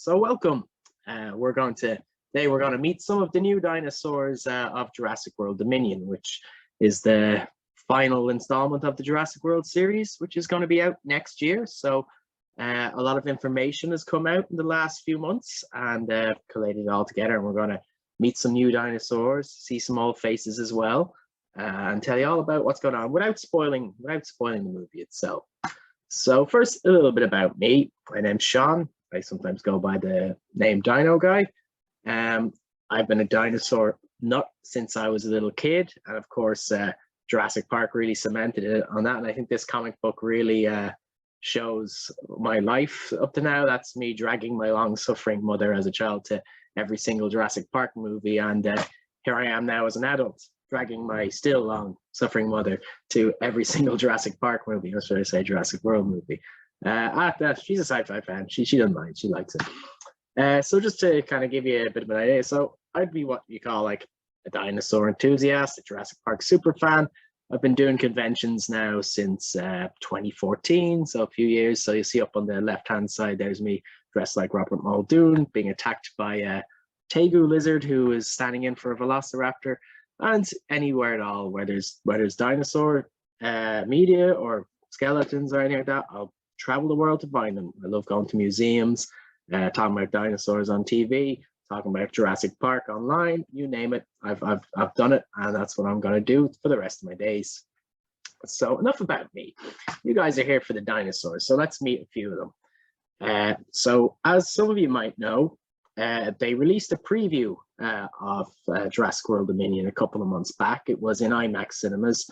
So welcome. Today we're going to meet some of the new dinosaurs of Jurassic World Dominion, which is the final installment of the Jurassic World series, which is going to be out next year. So a lot of information has come out in the last few months and collated it all together. And we're going to meet some new dinosaurs, see some old faces as well, and tell you all about what's going on without spoiling the movie itself. So first, a little bit about me. My name's Sean. I sometimes go by the name Dino Guy. I've been a dinosaur nut since I was a little kid, and of course, Jurassic Park really cemented it on that. And I think this comic book really shows my life up to now. That's me dragging my long-suffering mother as a child to every single Jurassic Park movie, and here I am now as an adult, dragging my still long-suffering mother to every single Jurassic Park movie, or should I say Jurassic World movie. She's a sci-fi fan. She doesn't mind. She likes it. So just to kind of give you a bit of an idea, so I'd be what you call like a dinosaur enthusiast, a Jurassic Park super fan. I've been doing conventions now since 2014, so a few years. So you see up on the left-hand side, there's me dressed like Robert Muldoon, being attacked by a tegu lizard who is standing in for a velociraptor. And anywhere at all where there's dinosaur media or skeletons or anything like that, I'll travel the world to find them. I love going to museums, talking about dinosaurs on TV, talking about Jurassic Park online, you name it. I've done it, and that's what I'm going to do for the rest of my days. So enough about me. You guys are here for the dinosaurs, so let's meet a few of them. So as some of you might know, they released a preview of Jurassic World Dominion a couple of months back. It was in IMAX cinemas.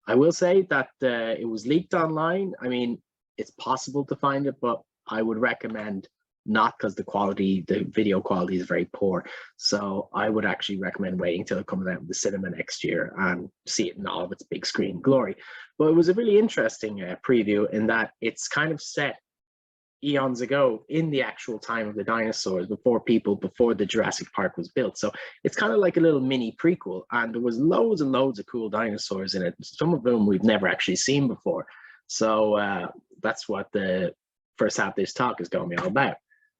I will say that it was leaked online. I mean, it's possible to find it, but I would recommend not, because the video quality is very poor. So I would actually recommend waiting until it comes out in the cinema next year and see it in all of its big screen glory. But it was a really interesting preview in that it's kind of set eons ago in the actual time of the dinosaurs, before the Jurassic Park was built. So it's kind of like a little mini prequel, and there was loads and loads of cool dinosaurs in it, some of them we've never actually seen before. So that's what the first half of this talk is going to be all about.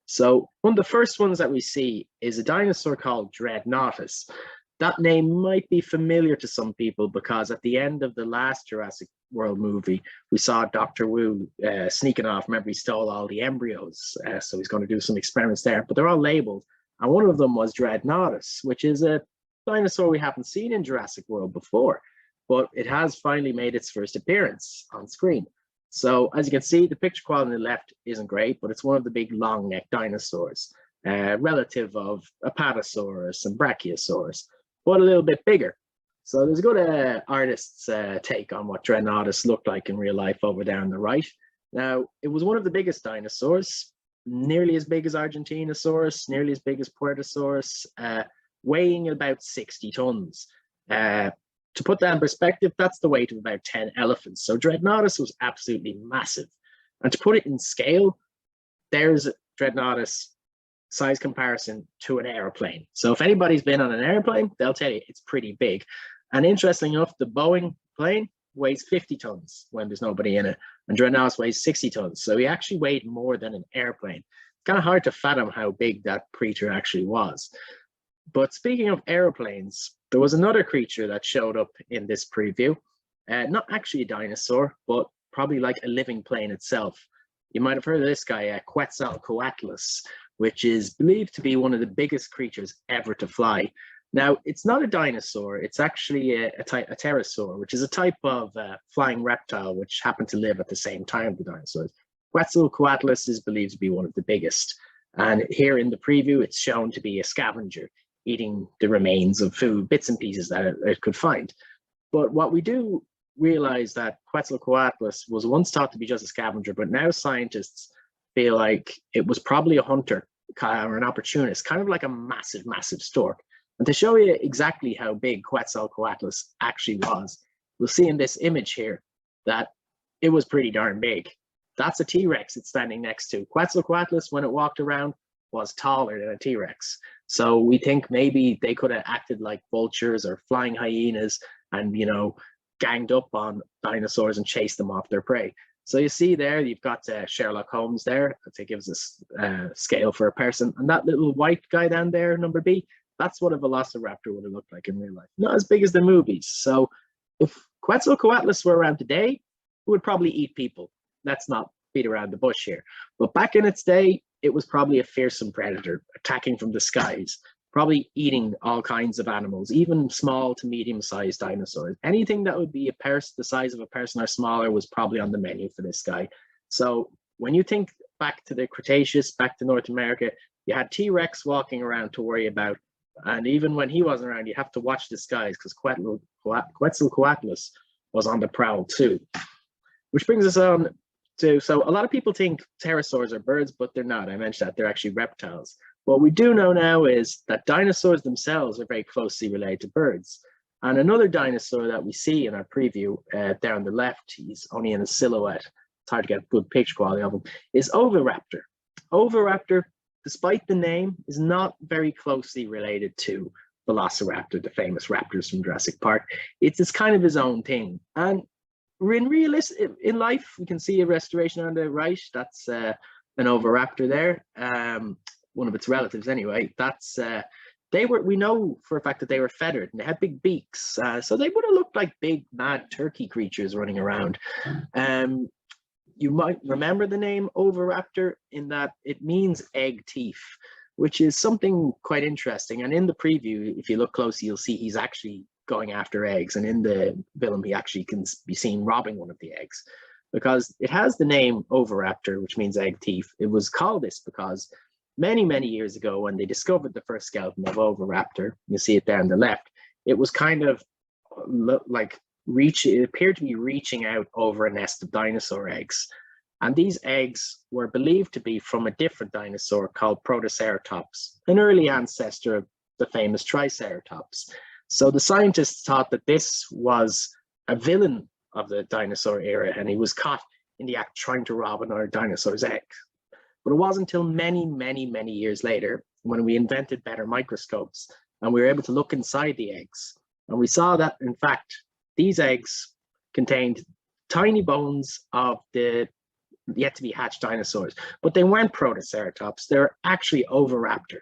So one of the first ones that we see is a dinosaur called Dreadnoughtus. That name might be familiar to some people because at the end of the last Jurassic World movie, we saw Dr. Wu sneaking off. Remember, he stole all the embryos, so he's going to do some experiments there, but they're all labeled. And one of them was Dreadnoughtus, which is a dinosaur we haven't seen in Jurassic World before, but it has finally made its first appearance on screen. So as you can see, the picture quality on the left isn't great, but it's one of the big long-necked dinosaurs, relative of Apatosaurus and Brachiosaurus, but a little bit bigger. So there's a good artist's take on what Dreadnoughtus looked like in real life over there on the right. Now, it was one of the biggest dinosaurs, nearly as big as Argentinosaurus, nearly as big as Puertosaurus, weighing about 60 tons. To put that in perspective, that's the weight of about 10 elephants. So Dreadnoughtus was absolutely massive. And to put it in scale, there's Dreadnoughtus size comparison to an airplane. So if anybody's been on an airplane, they'll tell you it's pretty big. And interestingly enough, the Boeing plane weighs 50 tons when there's nobody in it, and Dreadnoughtus weighs 60 tons. So he actually weighed more than an airplane. It's kind of hard to fathom how big that creature actually was. But speaking of airplanes, there was another creature that showed up in this preview. Not actually a dinosaur, but probably like a living plane itself. You might have heard of this guy, Quetzalcoatlus, which is believed to be one of the biggest creatures ever to fly. Now, it's not a dinosaur, it's actually a pterosaur, which is a type of flying reptile which happened to live at the same time as the dinosaurs. Quetzalcoatlus is believed to be one of the biggest. And here in the preview, it's shown to be a scavenger, eating the remains of food, bits and pieces that it could find. But what we do realize that Quetzalcoatlus was once thought to be just a scavenger, but now scientists feel like it was probably a hunter or an opportunist, kind of like a massive, massive stork. And to show you exactly how big Quetzalcoatlus actually was, we'll see in this image here that it was pretty darn big. That's a T-Rex it's standing next to. Quetzalcoatlus, when it walked around, was taller than a T-Rex. So we think maybe they could have acted like vultures or flying hyenas and, you know, ganged up on dinosaurs and chased them off their prey. So you see there, you've got Sherlock Holmes there. That gives us scale for a person. And that little white guy down there, number B, that's what a velociraptor would have looked like in real life. Not as big as the movies. So if Quetzalcoatlus were around today, it would probably eat people. Let's not beat around the bush here. But back in its day, it was probably a fearsome predator attacking from the skies, probably eating all kinds of animals, even small to medium-sized dinosaurs. Anything that would be a person the size of a person or smaller was probably on the menu for this guy. So when you think back to the Cretaceous, back to North America, you had T-Rex walking around to worry about. And even when he wasn't around, you have to watch the skies because Quetzalcoatlus was on the prowl too. Which brings us on to, so a lot of people think pterosaurs are birds, but they're not. I mentioned that they're actually reptiles. What we do know now is that dinosaurs themselves are very closely related to birds. And another dinosaur that we see in our preview there on the left, he's only in a silhouette, it's hard to get a good picture quality of him, is Oviraptor. Oviraptor, despite the name, is not very closely related to Velociraptor, the famous raptors from Jurassic Park. It's kind of his own thing. And in life, we can see a restoration on the right. That's an Oviraptor there. One of its relatives anyway. That's we know for a fact that they were feathered and they had big beaks, so they would have looked like big mad turkey creatures running around. You might remember the name Oviraptor in that it means egg teeth, which is something quite interesting. And in the preview, if you look closely, you'll see he's actually going after eggs, and in the film he actually can be seen robbing one of the eggs. Because it has the name Oviraptor, which means egg teeth. It was called this because many years ago, when they discovered the first skeleton of Oviraptor, you see it there on the left, it was kind of like it appeared to be reaching out over a nest of dinosaur eggs. And these eggs were believed to be from a different dinosaur called Protoceratops, an early ancestor of the famous Triceratops. So the scientists thought that this was a villain of the dinosaur era, and he was caught in the act trying to rob another dinosaur's egg. But it wasn't until many years later, when we invented better microscopes and we were able to look inside the eggs, and we saw that, in fact, these eggs contained tiny bones of the yet to be hatched dinosaurs, but they weren't Protoceratops, they were actually Oviraptor.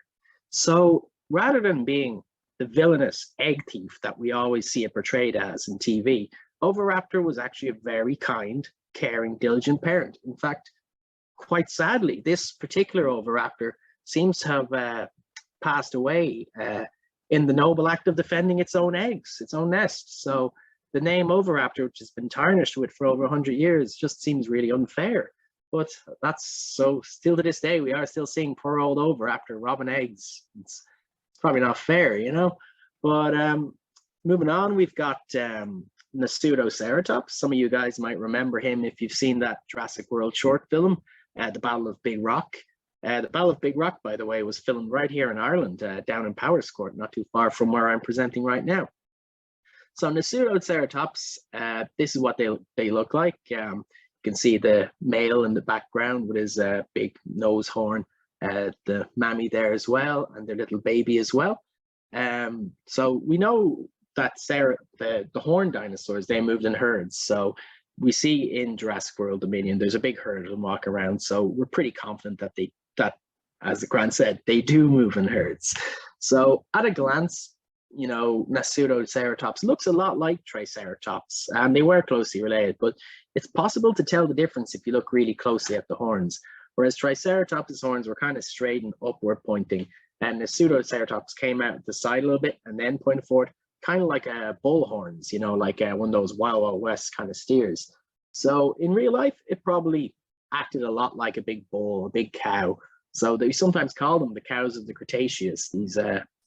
So rather than being the villainous egg thief that we always see it portrayed as in TV, Oviraptor was actually a very kind, caring, diligent parent. In fact, quite sadly, this particular Oviraptor seems to have passed away in the noble act of defending its own eggs, its own nest. So the name Oviraptor, which has been tarnished with for over 100 years, just seems really unfair. But that's so, still to this day, we are still seeing poor old Oviraptor robbing eggs. It's probably not fair, you know? But moving on, we've got Nasutoceratops. Some of you guys might remember him if you've seen that Jurassic World short film, The Battle of Big Rock. The Battle of Big Rock, by the way, was filmed right here in Ireland, down in Powerscourt, not too far from where I'm presenting right now. So Nasutoceratops, this is what they look like. You can see the male in the background with his big nose horn, the mammy there as well, and their little baby as well. So we know that the horned dinosaurs, they moved in herds. So we see in Jurassic World Dominion, there's a big herd of them walk around. So we're pretty confident that as the Grant said, they do move in herds. So at a glance, you know, Nasutoceratops looks a lot like Triceratops, and they were closely related, but it's possible to tell the difference if you look really closely at the horns. Whereas Triceratops' horns were kind of straight and upward pointing, and Nasutoceratops came out the side a little bit and then pointed forward, kind of like bull horns, you know, like one of those Wild Wild West kind of steers. So in real life, it probably acted a lot like a big bull, a big cow. So they sometimes call them the cows of the Cretaceous,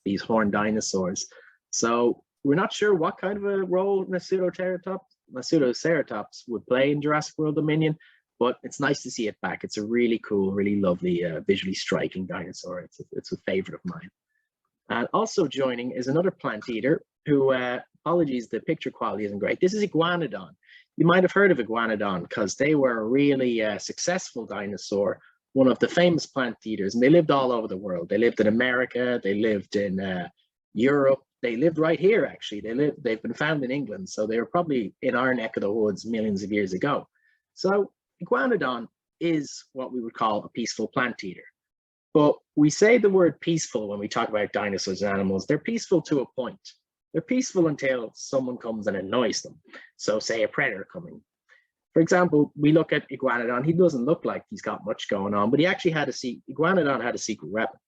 these horned dinosaurs. So we're not sure what kind of a role Nasutoceratops would play in Jurassic World Dominion, but it's nice to see it back. It's a really cool, really lovely, visually striking dinosaur. It's a favorite of mine. And also joining is another plant eater who, apologies, the picture quality isn't great. This is Iguanodon. You might have heard of Iguanodon because they were a really successful dinosaur, one of the famous plant eaters, and they lived all over the world. They lived in America, they lived in Europe, they lived right here actually. They've been found in England, so they were probably in our neck of the woods millions of years ago. So Iguanodon is what we would call a peaceful plant eater. But we say the word peaceful when we talk about dinosaurs and animals. They're peaceful to a point. They're peaceful until someone comes and annoys them. So say a predator coming. For example, we look at Iguanodon. He doesn't look like he's got much going on, but he actually had Iguanodon had a secret weapon.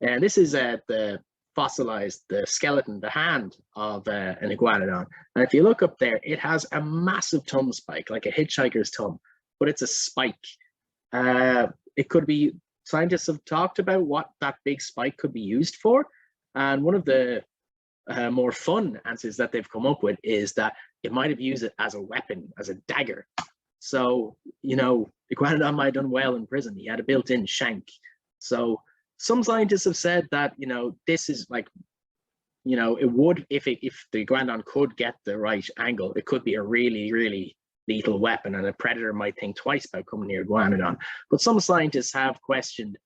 And this is the fossilized, the skeleton, the hand of an Iguanodon. And if you look up there, it has a massive thumb spike, like a hitchhiker's thumb, but it's a spike. It could be, scientists have talked about what that big spike could be used for. And one of the more fun answers that they've come up with is that it might have used it as a weapon, as a dagger. So, you know, Iguanodon might have done well in prison. He had a built-in shank. So some scientists have said that, you know, this is like, you know, it would, if the Iguanodon could get the right angle, it could be a really, really lethal weapon, and a predator might think twice about coming near Iguanodon. But some scientists have questioned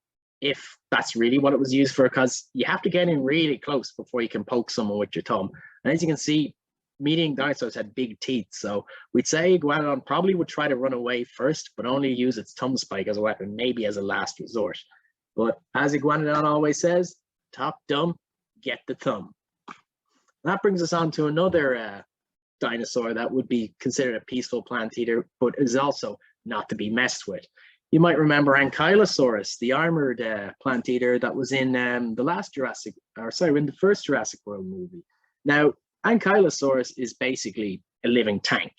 if that's really what it was used for, because you have to get in really close before you can poke someone with your thumb. And as you can see, meat-eating dinosaurs had big teeth, so we'd say Iguanodon probably would try to run away first, but only use its thumb spike as a weapon, maybe as a last resort. But as Iguanodon always says, talk dumb, get the thumb. That brings us on to another dinosaur that would be considered a peaceful plant eater, but is also not to be messed with. You might remember Ankylosaurus, the armored plant eater that was in in the first Jurassic World movie. Now, Ankylosaurus is basically a living tank.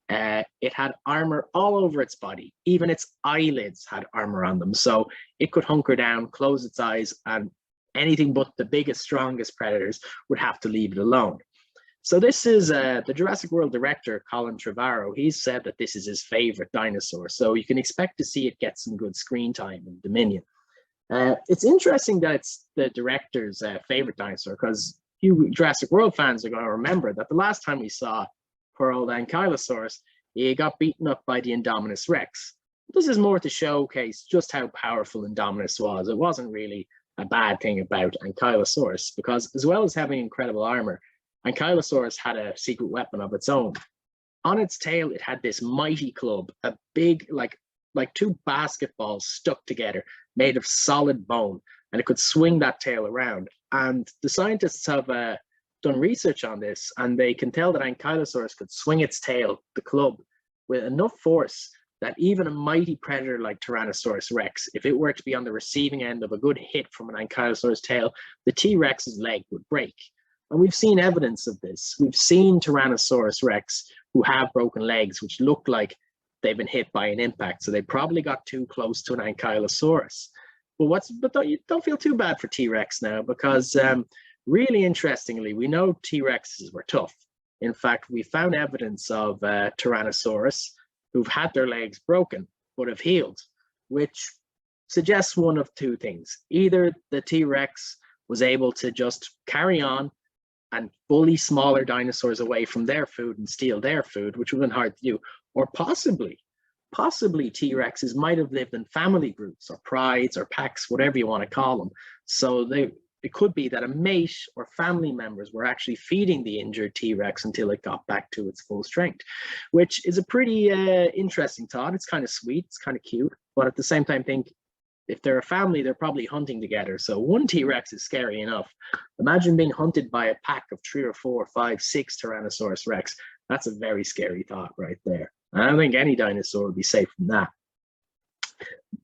It had armor all over its body. Even its eyelids had armor on them. So it could hunker down, close its eyes, and anything but the biggest, strongest predators would have to leave it alone. So this is the Jurassic World director, Colin Trevorrow. He's said that this is his favorite dinosaur. So you can expect to see it get some good screen time in Dominion. It's interesting that it's the director's favorite dinosaur, because you Jurassic World fans are going to remember that the last time we saw poor old Ankylosaurus, he got beaten up by the Indominus Rex. This is more to showcase just how powerful Indominus was. It wasn't really a bad thing about Ankylosaurus, because as well as having incredible armor, Ankylosaurus had a secret weapon of its own. On its tail, it had this mighty club, a big, like two basketballs stuck together, made of solid bone, and it could swing that tail around. And the scientists have done research on this, and they can tell that Ankylosaurus could swing its tail, the club, with enough force that even a mighty predator like Tyrannosaurus Rex, if it were to be on the receiving end of a good hit from an Ankylosaurus tail, the T-Rex's leg would break. And we've seen evidence of this. We've seen Tyrannosaurus Rex who have broken legs, which look like they've been hit by an impact. So they probably got too close to an Ankylosaurus. But don't feel too bad for T-Rex now, because really interestingly, we know T-Rexes were tough. In fact, we found evidence of Tyrannosaurus who've had their legs broken but have healed, which suggests one of two things. Either the T-Rex was able to just carry on and bully smaller dinosaurs away from their food and steal their food, which would have been hard to do, or possibly T-Rexes might have lived in family groups or prides or packs, whatever you want to call them. So it could be that a mate or family members were actually feeding the injured T-Rex until it got back to its full strength, which is a pretty interesting thought. It's kind of sweet, it's kind of cute, but at the same time, think if they're a family, they're probably hunting together. So one T-Rex is scary enough. Imagine being hunted by a pack of 3 or 4 or 5, 6 Tyrannosaurus Rex. That's a very scary thought right there. I don't think any dinosaur would be safe from that.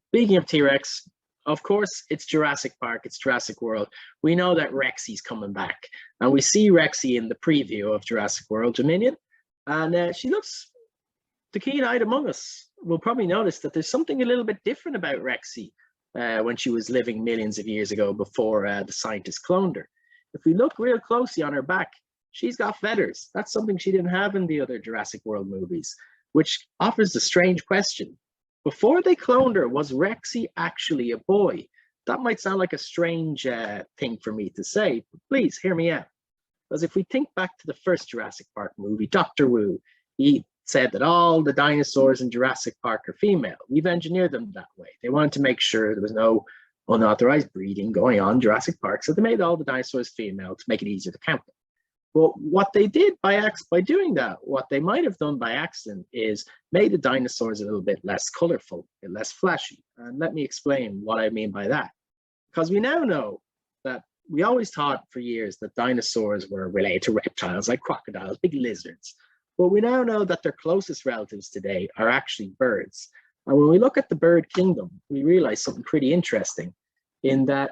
Speaking of T-Rex, of course, it's Jurassic Park, it's Jurassic World. We know that Rexy's coming back. And we see Rexy in the preview of Jurassic World Dominion. And she looks the keen-eyed among us. We'll probably notice that there's something a little bit different about Rexy when she was living millions of years ago before the scientists cloned her. If we look real closely on her back, she's got feathers. That's something she didn't have in the other Jurassic World movies, which offers a strange question. Before they cloned her, was Rexy actually a boy? That might sound like a strange thing for me to say, but please hear me out. Because if we think back to the first Jurassic Park movie, Dr. Wu, he said that all the dinosaurs in Jurassic Park are female. We've engineered them that way. They wanted to make sure there was no unauthorized breeding going on in Jurassic Park, so they made all the dinosaurs female to make it easier to count them. But what they did by doing that, what they might have done by accident is made the dinosaurs a little bit less colorful, a bit less flashy. And let me explain what I mean by that. Because we now know that we always thought for years that dinosaurs were related to reptiles like crocodiles, big lizards. But we now know that their closest relatives today are actually birds. And when we look at the bird kingdom, we realize something pretty interesting in that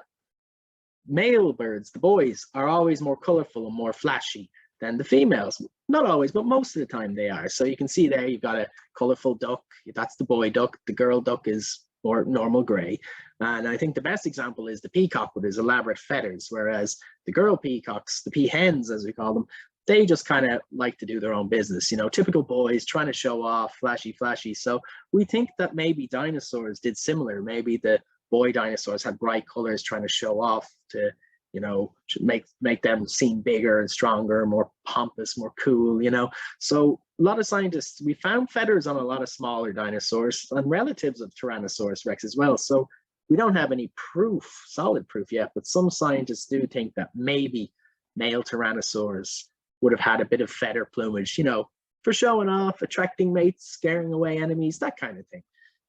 male birds, the boys, are always more colorful and more flashy than the females. Not always, but most of the time they are. So you can see there, you've got a colorful duck. That's the boy duck. The girl duck is more normal gray. And I think the best example is the peacock with his elaborate feathers, whereas the girl peacocks, the peahens as we call them, they just kind of like to do their own business, you know, typical boys trying to show off, flashy, flashy. So we think that maybe dinosaurs did similar. Maybe the boy dinosaurs had bright colors trying to show off to, you know, make them seem bigger and stronger, more pompous, more cool, you know. So a lot of scientists, we found feathers on a lot of smaller dinosaurs and relatives of Tyrannosaurus Rex as well. So we don't have any proof, solid proof yet, but some scientists do think that maybe male Tyrannosaurs would have had a bit of feather plumage, you know, for showing off, attracting mates, scaring away enemies, that kind of thing.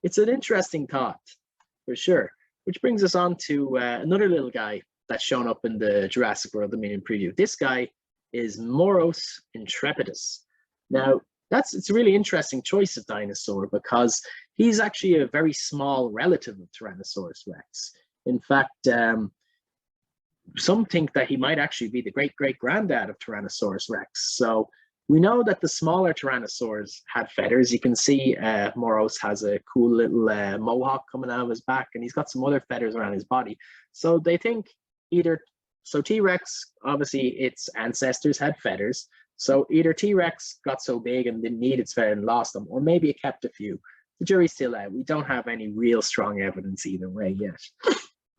It's an interesting thought, for sure. Which brings us on to another little guy that's shown up in the Jurassic World Dominion preview. This guy is Moros intrepidus. Now, it's a really interesting choice of dinosaur because he's actually a very small relative of Tyrannosaurus Rex. In fact, some think that he might actually be the great-great-granddad of Tyrannosaurus Rex. So we know that the smaller Tyrannosaurs had feathers. You can see Moros has a cool little mohawk coming out of his back, and he's got some other feathers around his body. So they think so T-Rex, obviously its ancestors had feathers. So either T-Rex got so big and didn't need its feathers and lost them, or maybe it kept a few. The jury's still out. We don't have any real strong evidence either way yet.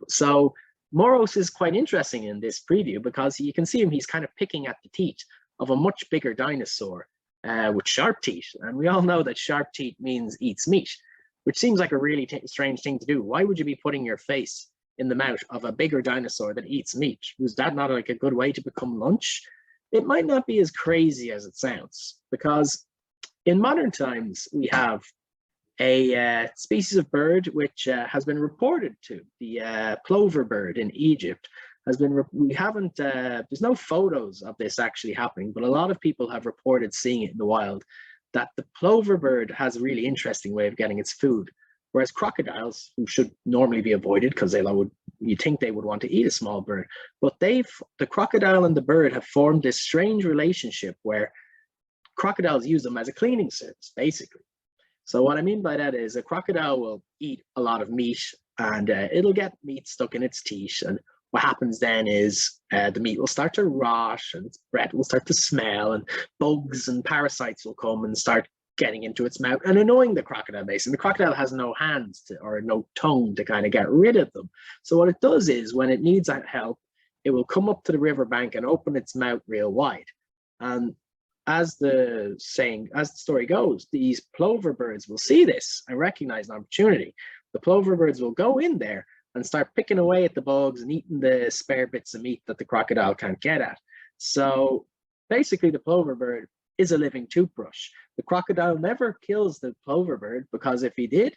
So Moros is quite interesting in this preview because you can see him, he's kind of picking at the teeth of a much bigger dinosaur with sharp teeth. And we all know that sharp teeth means eats meat, which seems like a really strange thing to do. Why would you be putting your face in the mouth of a bigger dinosaur that eats meat? Was that not like a good way to become lunch? It might not be as crazy as it sounds, because in modern times, we have a species of bird which has been reported to, the plover bird in Egypt, has been, we haven't, there's no photos of this actually happening, but a lot of people have reported seeing it in the wild, that the plover bird has a really interesting way of getting its food. Whereas crocodiles, who should normally be avoided because you think they would want to eat a small bird, but the crocodile and the bird have formed this strange relationship where crocodiles use them as a cleaning service, basically. So what I mean by that is a crocodile will eat a lot of meat and it'll get meat stuck in its teeth. And what happens then is the meat will start to rot and its breath will start to smell and bugs and parasites will come and start getting into its mouth and annoying the crocodile basically. The crocodile has no hands or no tongue to kind of get rid of them. So what it does is when it needs that help, it will come up to the riverbank and open its mouth real wide. And as the story goes, these plover birds will see this and recognize an opportunity. The plover birds will go in there and start picking away at the bugs and eating the spare bits of meat that the crocodile can't get at. So basically the plover bird is a living toothbrush. The crocodile never kills the plover bird because if he did,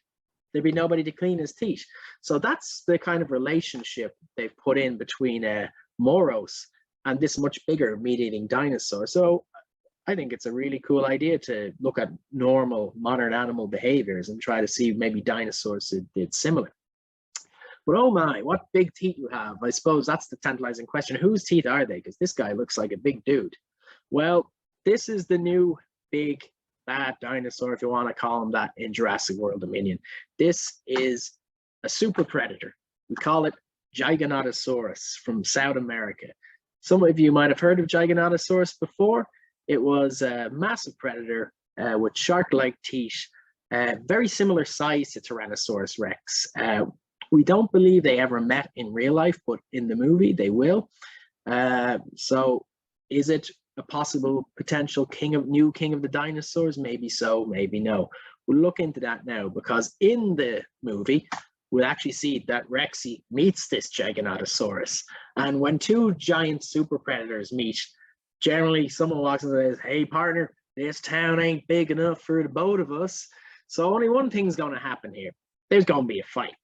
there'd be nobody to clean his teeth. So that's the kind of relationship they've put in between Moros and this much bigger meat-eating dinosaur. So I think it's a really cool idea to look at normal modern animal behaviors and try to see maybe dinosaurs did similar. But oh my, what big teeth you have. I suppose that's the tantalizing question. Whose teeth are they? Because this guy looks like a big dude. Well, this is the new big bad dinosaur, if you want to call him that, in Jurassic World Dominion. This is a super predator. We call it Giganotosaurus from South America. Some of you might have heard of Giganotosaurus before. It was a massive predator with shark-like teeth, very similar size to Tyrannosaurus Rex. We don't believe they ever met in real life, but in the movie they will. So is it a possible potential new king of the dinosaurs? Maybe so, maybe no. We'll look into that now, because in the movie, we'll actually see that Rexy meets this Giganotosaurus. And when two giant super predators meet, generally someone walks in and says, hey partner, this town ain't big enough for the both of us. So only one thing's going to happen here. There's going to be a fight.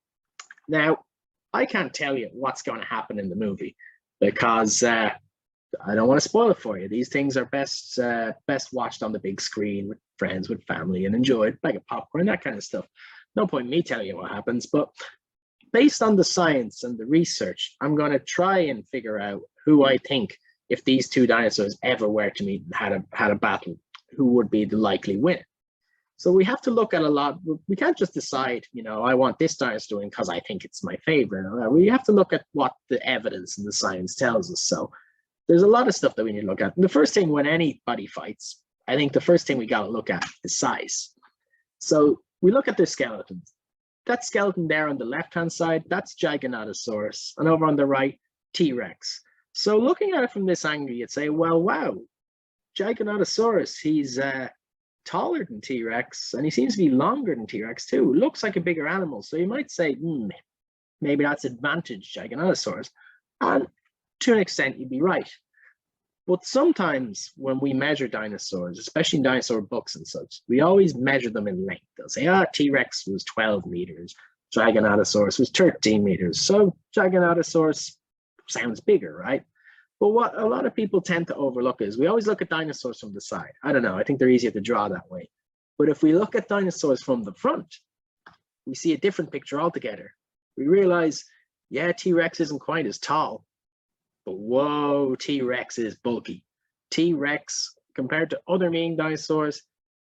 Now, I can't tell you what's going to happen in the movie because I don't want to spoil it for you. These things are best watched on the big screen with friends, with family, and enjoyed, like a popcorn, that kind of stuff. No point in me telling you what happens, but based on the science and the research, I'm going to try and figure out who I think, if these two dinosaurs ever were to meet and had a battle, who would be the likely winner. So we have to look at a lot. We can't just decide, I want this dinosaur doing because I think it's my favorite. We have to look at what the evidence and the science tells us. So there's a lot of stuff that we need to look at. And the first thing when anybody fights, I think the first thing we got to look at is size. So we look at their skeletons. That skeleton there on the left-hand side, that's Giganotosaurus. And over on the right, T-Rex. So looking at it from this angle, you'd say, well, wow, Giganotosaurus, he's taller than T-Rex, and he seems to be longer than T-Rex too. Looks like a bigger animal. So you might say, maybe that's advantage Giganotosaurus. And to an extent, you'd be right. But sometimes when we measure dinosaurs, especially in dinosaur books and such, we always measure them in length. They'll say, T-Rex was 12 meters, Giganotosaurus was 13 meters. So Giganotosaurus sounds bigger, right? But what a lot of people tend to overlook is we always look at dinosaurs from the side. I don't know, I think they're easier to draw that way. But if we look at dinosaurs from the front, we see a different picture altogether. We realize, yeah, T-Rex isn't quite as tall, but whoa, T-Rex is bulky. T-Rex, compared to other main dinosaurs,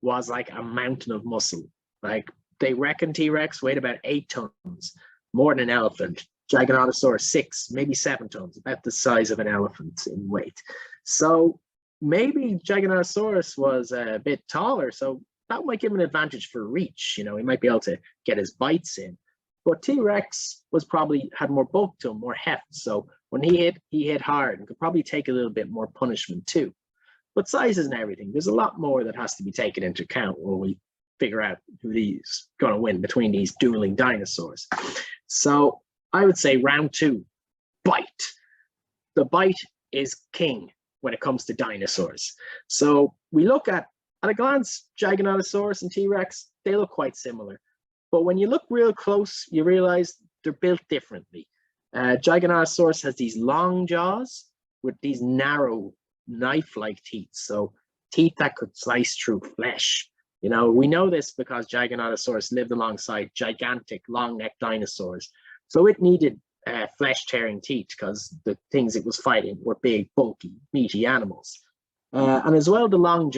was like a mountain of muscle. Like they reckon T-Rex weighed about 8 tons, more than an elephant. Giganotosaurus 6, maybe 7 tons, about the size of an elephant in weight. So maybe Giganotosaurus was a bit taller, so that might give him an advantage for reach. He might be able to get his bites in. But T-Rex had more bulk to him, more heft. So when he hit hard and could probably take a little bit more punishment too. But size isn't everything. There's a lot more that has to be taken into account when we figure out who's going to win between these dueling dinosaurs. So I would say round 2, bite. The bite is king when it comes to dinosaurs. So we look at a glance, Giganotosaurus and T-Rex, they look quite similar. But when you look real close, you realize they're built differently. Giganotosaurus has these long jaws with these narrow knife-like teeth. So teeth that could slice through flesh. We know this because Giganotosaurus lived alongside gigantic long-necked dinosaurs. So it needed flesh-tearing teeth because the things it was fighting were big, bulky, meaty animals. And as well, the long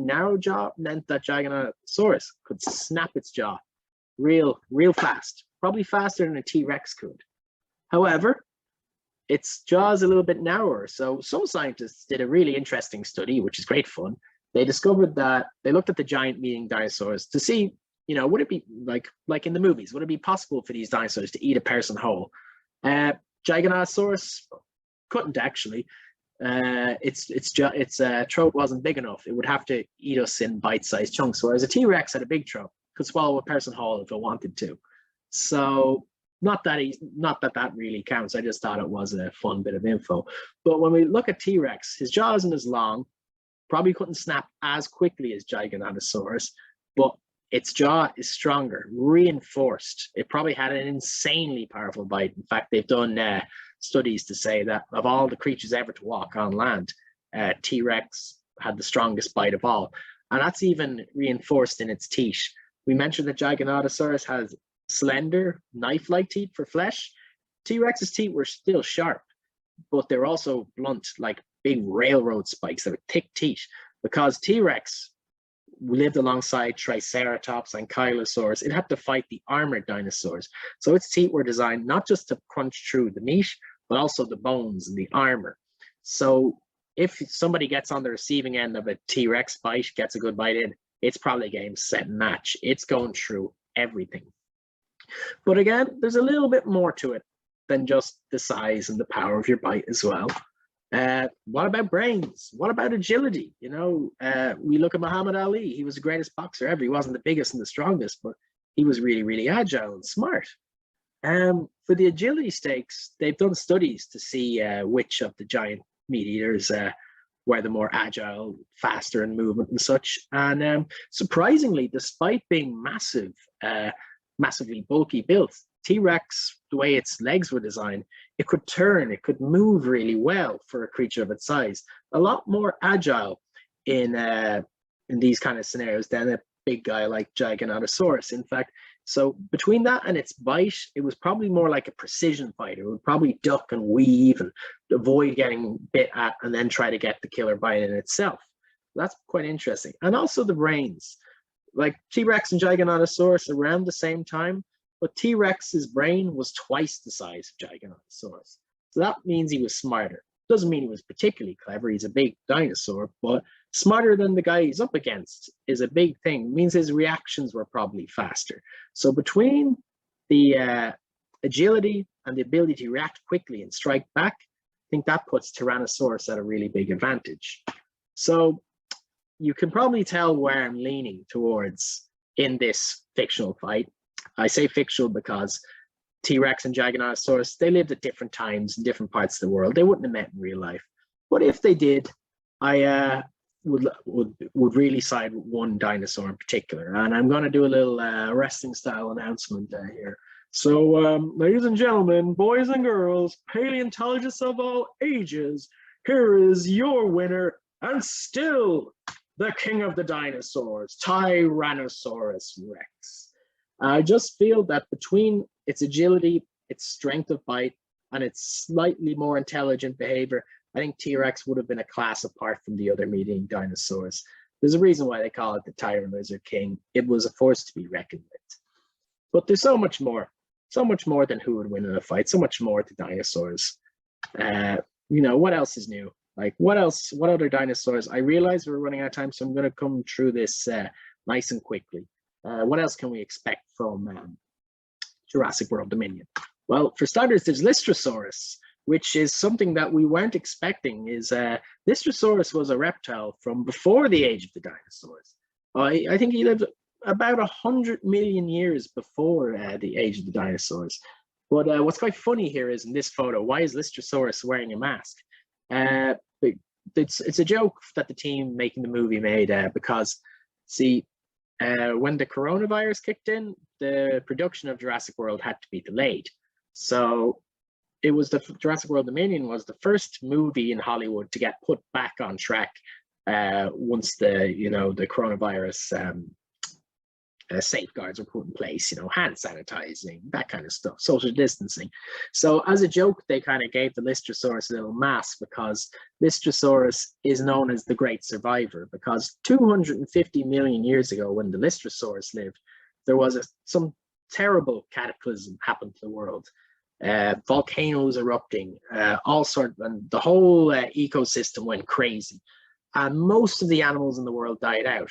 narrow jaw meant that Giganotosaurus could snap its jaw real fast, probably faster than a T-Rex could. However, its jaw is a little bit narrower. So some scientists did a really interesting study, which is great fun. They discovered that they looked at the giant meat-eating dinosaurs to see, would it be like in the movies, would it be possible for these dinosaurs to eat a person whole? Giganotosaurus couldn't actually. Its throat wasn't big enough. It would have to eat us in bite-sized chunks, whereas a T-Rex had a big throat, could swallow a person whole if it wanted to. So not that really counts. I just thought it was a fun bit of info. But when we look at T-Rex, his jaw isn't as long, probably couldn't snap as quickly as Giganotosaurus, but its jaw is stronger, reinforced. It probably had an insanely powerful bite. In fact, they've done studies to say that of all the creatures ever to walk on land, T-Rex had the strongest bite of all. And that's even reinforced in its teeth. We mentioned that Giganotosaurus has slender, knife-like teeth for flesh. T-Rex's teeth were still sharp, but they're also blunt, like big railroad spikes. They're thick teeth, because T-Rex lived alongside Triceratops and Ankylosaurus. It had to fight the armored dinosaurs. So its teeth were designed not just to crunch through the meat, but also the bones and the armor. So if somebody gets on the receiving end of a T-Rex bite, gets a good bite in, it's probably game, set, match. It's going through everything. But again, there's a little bit more to it than just the size and the power of your bite as well. What about brains? What about agility? We look at Muhammad Ali. He was the greatest boxer ever. He wasn't the biggest and the strongest, but he was really, really agile and smart. For the agility stakes, they've done studies to see which of the giant meat eaters where the more agile, faster in movement and such. And surprisingly, despite being massive, massively bulky built, T-Rex, the way its legs were designed, it could turn, it could move really well for a creature of its size. A lot more agile in these kind of scenarios than a big guy like Giganotosaurus. In fact, so between that and its bite, it was probably more like a precision fighter. It would probably duck and weave and avoid getting bit at and then try to get the killer bite in itself. That's quite interesting. And also the brains. Like T-Rex and Giganotosaurus around the same time, but T-Rex's brain was twice the size of Giganotosaurus. So that means he was smarter. Doesn't mean he was particularly clever. He's a big dinosaur, but smarter than the guy he's up against is a big thing. It means his reactions were probably faster. So between the agility and the ability to react quickly and strike back, I think that puts Tyrannosaurus at a really big advantage. So you can probably tell where I'm leaning towards in this fictional fight. I say fictional because T-Rex and Giganotosaurus, they lived at different times in different parts of the world. They wouldn't have met in real life. But if they did, I would really side with one dinosaur in particular. And I'm going to do a little wrestling style announcement here. So, ladies and gentlemen, boys and girls, paleontologists of all ages, here is your winner and still the king of the dinosaurs, Tyrannosaurus Rex. I just feel that between its agility, its strength of bite, and its slightly more intelligent behavior, I think T-Rex would have been a class apart from the other meat-eating dinosaurs. There's a reason why they call it the Tyrant Lizard King. It was a force to be reckoned with. But there's so much more than who would win in a fight, so much more to dinosaurs. What else is new? Like, what other dinosaurs? I realize we're running out of time, so I'm going to come through this nice and quickly. What else can we expect from Jurassic World Dominion? Well, for starters, there's Lystrosaurus, which is something that we weren't expecting. Lystrosaurus was a reptile from before the age of the dinosaurs. I think he lived about 100 million years before the age of the dinosaurs. But what's quite funny here is in this photo, why is Lystrosaurus wearing a mask? It's a joke that the team making the movie made because, see, when the coronavirus kicked in, the production of Jurassic World had to be delayed. So it was Jurassic World Dominion was the first movie in Hollywood to get put back on track once the coronavirus safeguards were put in place, hand sanitizing, that kind of stuff, social distancing. So as a joke, they kind of gave the Lystrosaurus a little mask because Lystrosaurus is known as the great survivor because 250 million years ago when the Lystrosaurus lived, there was some terrible cataclysm happened to the world. Volcanoes erupting, and the whole ecosystem went crazy. And most of the animals in the world died out.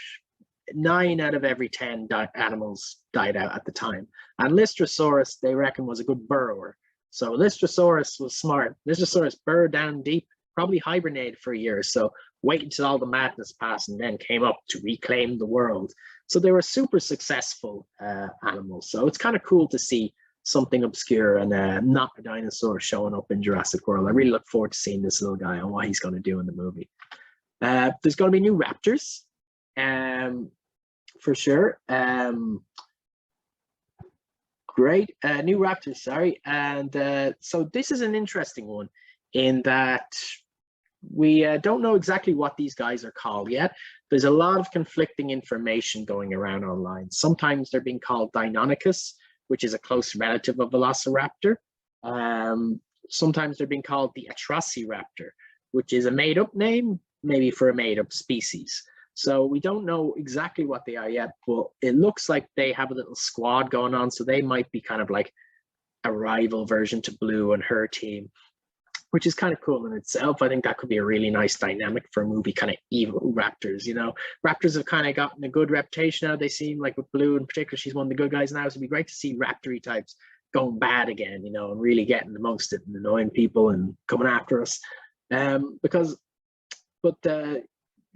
9 out of every 10 animals died out at the time. And Lystrosaurus, they reckon, was a good burrower. So Lystrosaurus was smart. Lystrosaurus burrowed down deep, probably hibernated for a year or so, waited until all the madness passed, and then came up to reclaim the world. So they were super successful animals. So it's kind of cool to see something obscure and not a dinosaur showing up in Jurassic World. I really look forward to seeing this little guy and what he's going to do in the movie. There's going to be new raptors. For sure. Great. New raptors, sorry. And so this is an interesting one in that we don't know exactly what these guys are called yet. There's a lot of conflicting information going around online. Sometimes they're being called Deinonychus, which is a close relative of Velociraptor. Sometimes they're being called the Atrociraptor, which is a made-up name, maybe for a made-up species. So we don't know exactly what they are yet, but it looks like they have a little squad going on. So they might be kind of like a rival version to Blue and her team, which is kind of cool in itself. I think that could be a really nice dynamic for a movie, kind of evil raptors. Raptors have kind of gotten a good reputation now. They seem like with Blue in particular, she's one of the good guys now. So it'd be great to see raptor-y types going bad again, and really getting amongst it and annoying people and coming after us.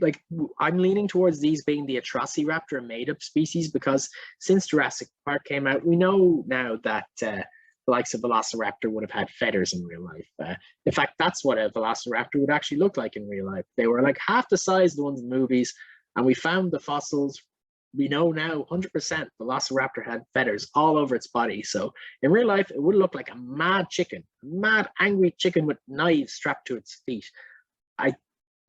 Like I'm leaning towards these being the Atrociraptor, a made-up species, because since Jurassic Park came out, we know now that the likes of Velociraptor would have had feathers in real life. In fact, that's what a Velociraptor would actually look like in real life. They were like half the size of the ones in the movies, and we found the fossils. We know now 100% Velociraptor had feathers all over its body. So in real life, it would look like a mad chicken, a mad angry chicken with knives strapped to its feet. I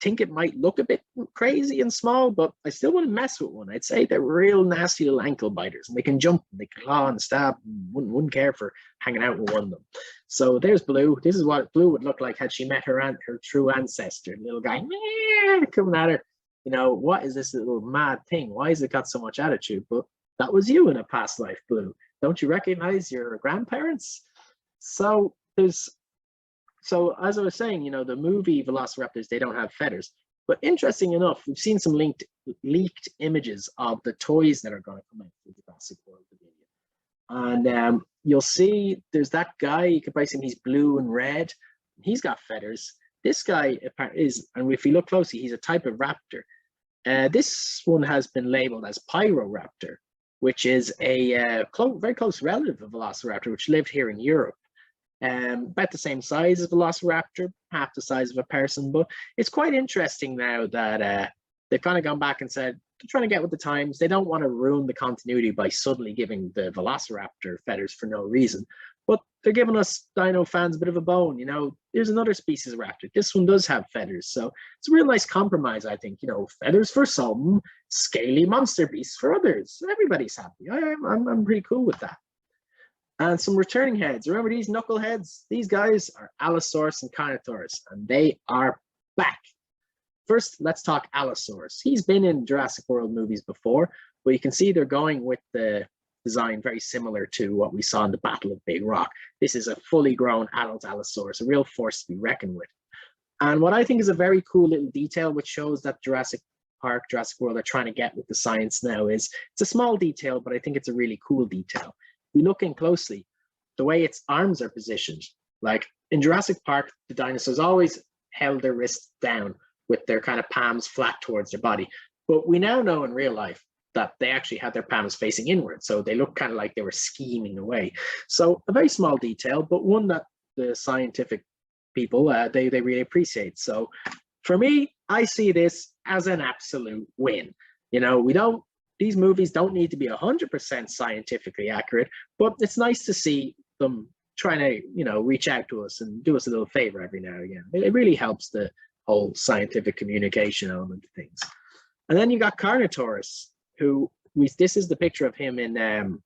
think it might look a bit crazy and small, but I still wouldn't mess with one. I'd say they're real nasty little ankle biters, and they can jump, and they can claw and stab. And wouldn't care for hanging out with one of them. So there's Blue. This is what Blue would look like had she met her true ancestor, little guy coming at her. You know, what is this little mad thing? Why has it got so much attitude? But that was you in a past life, Blue. Don't you recognize your grandparents? So as I was saying, you know, the movie Velociraptors, they don't have feathers. But interesting enough, we've seen some leaked images of the toys that are going to come out for Jurassic World Dominion. And you'll see there's that guy, you can probably see him, he's blue and red. He's got feathers. This guy is, and if you look closely, he's a type of raptor. This one has been labeled as Pyroraptor, which is a very close relative of Velociraptor, which lived here in Europe. About the same size as Velociraptor, half the size of a person. But it's quite interesting now that they've kind of gone back and said they're trying to get with the times. They don't want to ruin the continuity by suddenly giving the Velociraptor feathers for no reason. But they're giving us dino fans a bit of a bone. You know, there's another species of raptor. This one does have feathers. So it's a real nice compromise, I think. You know, feathers for some, scaly monster beasts for others. Everybody's happy. I'm pretty cool with that. And some returning heads. Remember these knuckleheads? These guys are Allosaurus and Carnotaurus, and they are back. First, let's talk Allosaurus. He's been in Jurassic World movies before, but you can see they're going with the design very similar to what we saw in the Battle of Big Rock. This is a fully grown adult Allosaurus, a real force to be reckoned with. And what I think is a very cool little detail, which shows that Jurassic World are trying to get with the science now, is it's a small detail, but I think it's a really cool detail. If you look in closely, the way its arms are positioned, like in Jurassic Park, the dinosaurs always held their wrists down with their kind of palms flat towards their body. But we now know in real life that they actually had their palms facing inward. So they look kind of like they were scheming away. So a very small detail, but one that the scientific people, they really appreciate. So for me, I see this as an absolute win. You know, these movies don't need to be 100% scientifically accurate, but it's nice to see them trying to, you know, reach out to us and do us a little favor every now and again. It really helps the whole scientific communication element of things. And then you got Carnotaurus, this is the picture of him in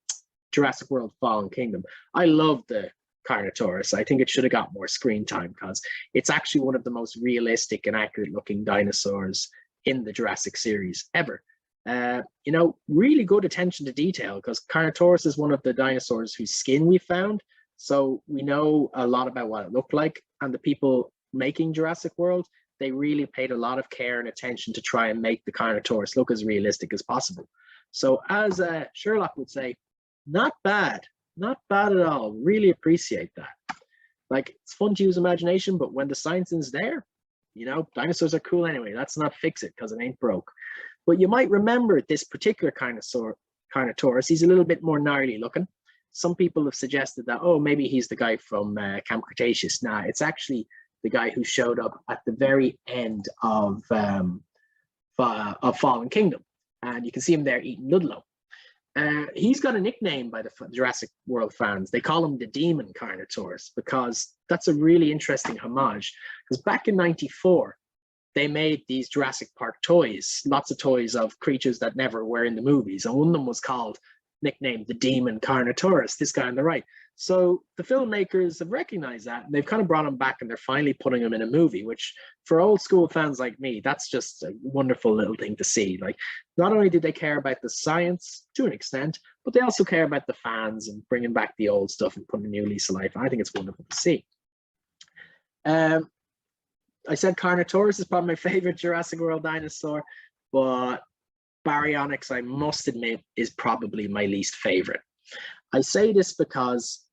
Jurassic World Fallen Kingdom. I love the Carnotaurus. I think it should have got more screen time because it's actually one of the most realistic and accurate looking dinosaurs in the Jurassic series ever. You know, really good attention to detail because Carnotaurus is one of the dinosaurs whose skin we found. So we know a lot about what it looked like, and the people making Jurassic World, they really paid a lot of care and attention to try and make the Carnotaurus look as realistic as possible. So as Sherlock would say, not bad at all. Really appreciate that. Like, it's fun to use imagination, but when the science is there, you know, dinosaurs are cool anyway. Let's not fix it because it ain't broke. But you might remember this particular Carnotaurus. He's a little bit more gnarly looking. Some people have suggested that, oh, maybe he's the guy from Camp Cretaceous. Nah, it's actually the guy who showed up at the very end of Fallen Kingdom. And you can see him there eating Ludlow. He's got a nickname by the Jurassic World fans. They call him the Demon Carnotaurus because that's a really interesting homage. Because back in '94, they made these Jurassic Park toys, lots of toys of creatures that never were in the movies. And one of them was nicknamed the Demon Carnotaurus, this guy on the right. So the filmmakers have recognized that, and they've kind of brought him back, and they're finally putting him in a movie, which for old school fans like me, that's just a wonderful little thing to see. Like, not only did they care about the science to an extent, but they also care about the fans and bringing back the old stuff and putting a new lease of life. I think it's wonderful to see. I said Carnotaurus is probably my favorite Jurassic World dinosaur, but Baryonyx, I must admit, is probably my least favorite. I say this because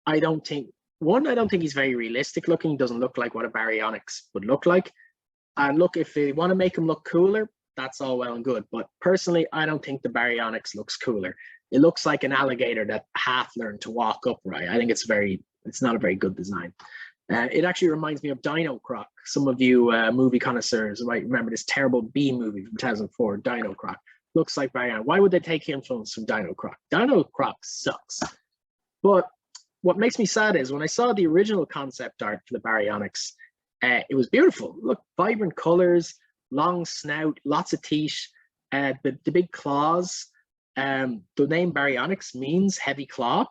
I don't think he's very realistic looking. He doesn't look like what a Baryonyx would look like. And look, if they want to make him look cooler, that's all well and good. But personally, I don't think the Baryonyx looks cooler. It looks like an alligator that half learned to walk upright. I think it's not a very good design. It actually reminds me of Dino Croc. Some of you movie connoisseurs might remember this terrible B movie from 2004, Dino Croc. Looks like Baryonyx. Why would they take influence from Dino Croc? Dino Croc sucks. But what makes me sad is when I saw the original concept art for the Baryonyx, it was beautiful. Look, vibrant colors, long snout, lots of teeth, the big claws. The name Baryonyx means heavy claw,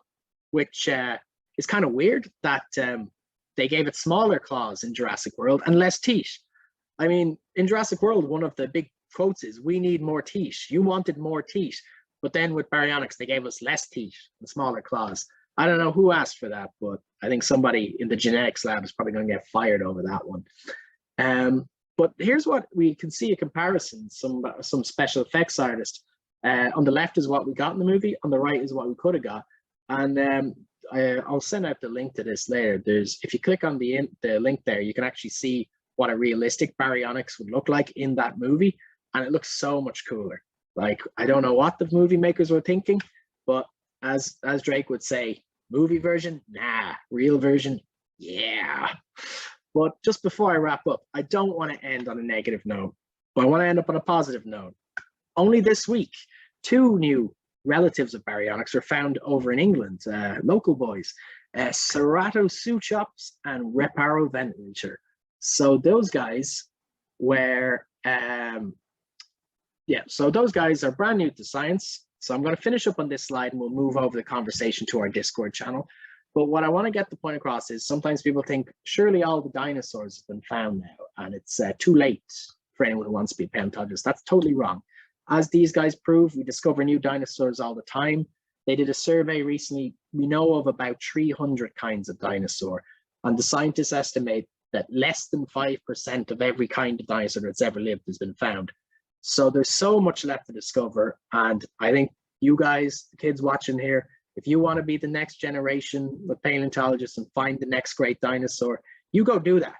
which is kind of weird that they gave it smaller claws in Jurassic World and less teeth. I mean, in Jurassic World, one of the big quotes is, "We need more teeth." You wanted more teeth, but then with Baryonyx, they gave us less teeth and smaller claws. I don't know who asked for that, but I think somebody in the genetics lab is probably going to get fired over that one. But here's what we can see a comparison, some special effects artist. On the left is what we got in the movie, on the right is what we could have got. And I'll send out the link to this later. If you click on the link there, you can actually see what a realistic Baryonyx would look like in that movie. And it looks so much cooler. Like, I don't know what the movie makers were thinking, but as Drake would say, movie version, nah. Real version, yeah. But just before I wrap up, I don't want to end on a negative note, but I want to end up on a positive note. Only this week, 2 new relatives of Baryonyx were found over in England, local boys, Ceratoseuchops and Reparoventurator. So those guys were, so those guys are brand new to science. So I'm going to finish up on this slide and we'll move over the conversation to our Discord channel. But what I want to get the point across is sometimes people think, surely all the dinosaurs have been found now, and it's too late for anyone who wants to be a paleontologist. That's totally wrong. As these guys prove, we discover new dinosaurs all the time. They did a survey recently. We know of about 300 kinds of dinosaur, and the scientists estimate that less than 5% of every kind of dinosaur that's ever lived has been found. So there's so much left to discover, and I think you guys, the kids watching here, if you want to be the next generation of paleontologists and find the next great dinosaur, you go do that.